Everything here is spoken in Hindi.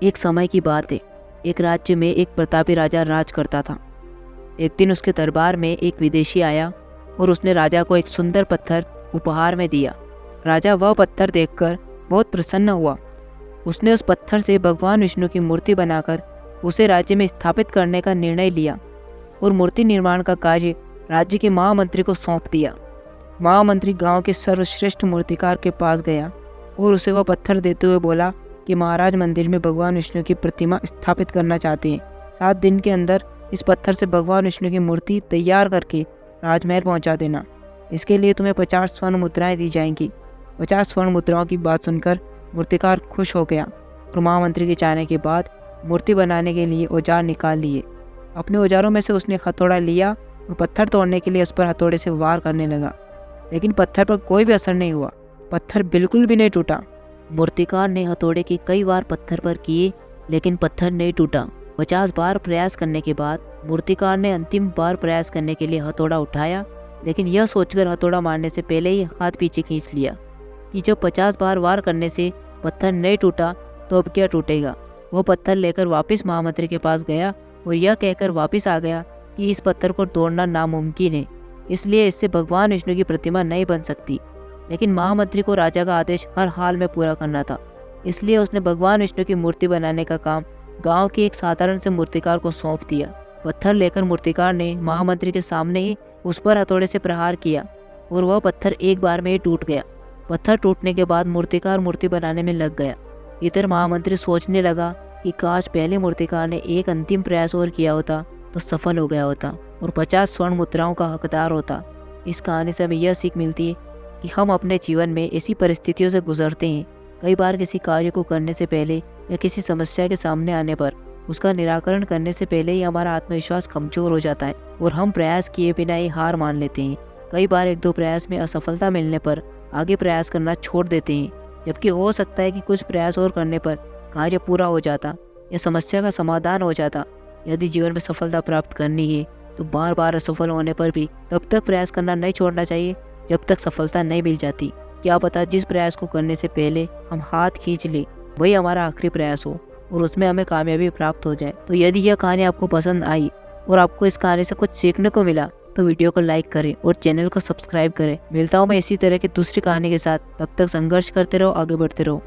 एक समय की बात है। एक राज्य में एक प्रतापी राजा राज करता था। एक दिन उसके दरबार में एक विदेशी आया और उसने राजा को एक सुंदर पत्थर उपहार में दिया। राजा वह पत्थर देखकर बहुत प्रसन्न हुआ। उसने उस पत्थर से भगवान विष्णु की मूर्ति बनाकर उसे राज्य में स्थापित करने का निर्णय लिया और मूर्ति निर्माण का कार्य राज्य के महामंत्री को सौंप दिया। महामंत्री गांव के सर्वश्रेष्ठ मूर्तिकार के पास गया और उसे वह पत्थर देते हुए बोला कि महाराज मंदिर में भगवान विष्णु की प्रतिमा स्थापित करना चाहते हैं। 7 दिन के अंदर इस पत्थर से भगवान विष्णु की मूर्ति तैयार करके राजमहल पहुंचा देना। इसके लिए तुम्हें 50 स्वर्ण मुद्राएं दी जाएंगी। 50 स्वर्ण मुद्राओं की बात सुनकर मूर्तिकार खुश हो गया और महामंत्री के चाहने के बाद मूर्ति बनाने के लिए औजार निकाल लिए। अपने औजारों में से उसने हथौड़ा लिया और पत्थर तोड़ने के लिए उस पर हथौड़े से वार करने लगा, लेकिन पत्थर पर कोई भी असर नहीं हुआ। पत्थर बिल्कुल भी नहीं टूटा। मूर्तिकार ने हथौड़े के कई बार पत्थर पर किए, लेकिन पत्थर नहीं टूटा। 50 बार प्रयास करने के बाद मूर्तिकार ने अंतिम बार प्रयास करने के लिए हथौड़ा उठाया, लेकिन यह सोचकर हथौड़ा मारने से पहले ही हाथ पीछे खींच लिया कि जब 50 बार वार करने से पत्थर नहीं टूटा तो अब क्या टूटेगा। वह पत्थर लेकर वापस महामंत्री के पास गया और यह कहकर वापस आ गया कि इस पत्थर को तोड़ना नामुमकिन है, इसलिए इससे भगवान विष्णु की प्रतिमा नहीं बन सकती। लेकिन महामंत्री को राजा का आदेश हर हाल में पूरा करना था, इसलिए उसने भगवान विष्णु की मूर्ति बनाने का काम गांव के एक साधारण से मूर्तिकार को सौंप दिया। पत्थर लेकर मूर्तिकार ने महामंत्री के सामने ही उस पर हथौड़े से प्रहार किया और वह पत्थर एक बार में ही टूट गया। पत्थर टूटने के बाद मूर्तिकार मूर्ति बनाने में लग गया। इधर महामंत्री सोचने लगा कि काश पहले मूर्तिकार ने एक अंतिम प्रयास और किया होता तो सफल हो गया होता और 50 स्वर्ण मुद्राओं का हकदार होता। इस कहानी से हमें यह सीख मिलती है कि हम अपने जीवन में ऐसी परिस्थितियों से गुजरते हैं। कई बार किसी कार्य को करने से पहले या किसी समस्या के सामने आने पर उसका निराकरण करने से पहले ही हमारा आत्मविश्वास कमजोर हो जाता है और हम प्रयास किए बिना ही हार मान लेते हैं। कई बार 1-2 प्रयास में असफलता मिलने पर आगे प्रयास करना छोड़ देते हैं, जबकि हो सकता है कि कुछ प्रयास और करने पर कार्य पूरा हो जाता या समस्या का समाधान हो जाता। यदि जीवन में सफलता प्राप्त करनी है तो बार बार असफल होने पर भी तब तक प्रयास करना नहीं छोड़ना चाहिए जब तक सफलता नहीं मिल जाती। क्या पता जिस प्रयास को करने से पहले हम हाथ खींच ले वही हमारा आखिरी प्रयास हो और उसमें हमें कामयाबी प्राप्त हो जाए। तो यदि यह कहानी आपको पसंद आई और आपको इस कहानी से कुछ सीखने को मिला तो वीडियो को लाइक करें और चैनल को सब्सक्राइब करें। मिलता हूँ मैं इसी तरह की दूसरी कहानी के साथ। तब तक संघर्ष करते रहो, आगे बढ़ते रहो।